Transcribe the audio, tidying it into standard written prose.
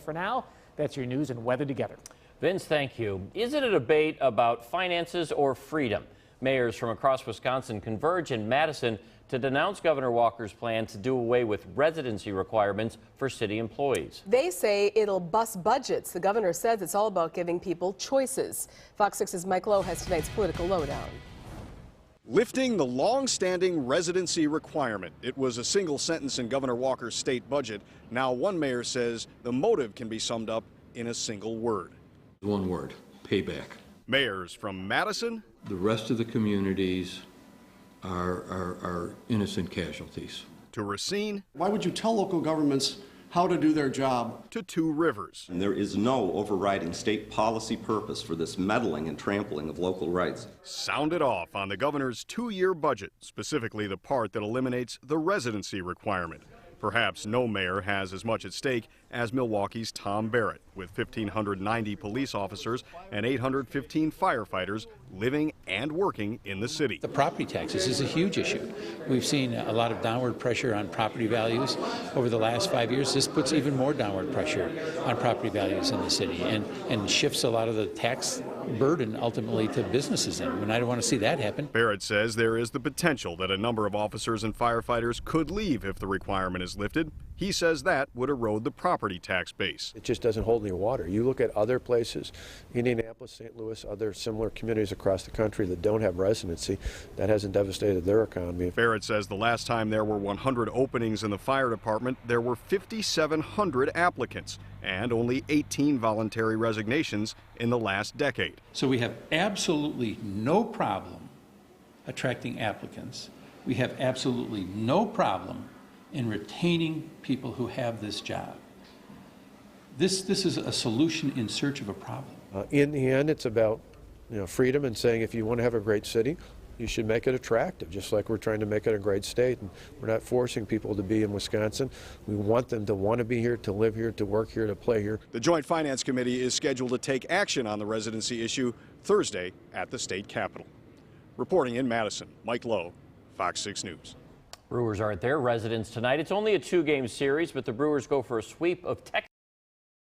For now, that's your news and weather together. Vince, thank you. Is it a debate about finances or freedom? Mayors from across Wisconsin converge in Madison to denounce Governor Walker's plan to do away with residency requirements for city employees. They say it'll bust budgets. The governor says it's all about giving people choices. Fox 6's Mike Lowe has tonight's political lowdown. Lifting the long-standing residency requirement. It was a single sentence in Governor Walker's state budget. Now one mayor says the motive can be summed up in a single word. One word: payback. Mayors from Madison. The rest of the communities are innocent casualties. To Racine. Why would you tell local governments how to do their job? To Two Rivers. And there is no overriding state policy purpose for this meddling and trampling of local rights. Sounded off on the governor's two-year budget, specifically the part that eliminates the residency requirement. Perhaps no mayor has as much at stake as Milwaukee's Tom Barrett, with 1,590 police officers and 815 firefighters living and working in the city. The property taxes is a huge issue. We've seen a lot of downward pressure on property values over the last 5 years. This puts even more downward pressure on property values in the city and shifts a lot of the tax burden ultimately to businesses and I don't want to see that happen. Barrett says there is the potential that a number of officers and firefighters could leave if the requirement is lifted. He says that would erode the property tax base. It just doesn't hold any water. You look at other places, Indianapolis, St. Louis, other similar communities across the country that don't have residency, that hasn't devastated their economy. Barrett says the last time there were 100 openings in the fire department, there were 5,700 applicants and only 18 voluntary resignations in the last decade. So we have absolutely no problem attracting applicants. We have absolutely no problem in retaining people who have this job. This is a solution in search of a problem. In the end, it's about freedom and saying if you want to have a great city, you should make it attractive, just like we're trying to make it a great state. And we're not forcing people to be in Wisconsin. We want them to want to be here, to live here, to work here, to play here. The Joint Finance Committee is scheduled to take action on the residency issue Thursday at the state capitol. Reporting in Madison, Mike Lowe, Fox 6 News. Brewers are at their residence tonight. It's only a two-game series, but the Brewers go for a sweep of Texas.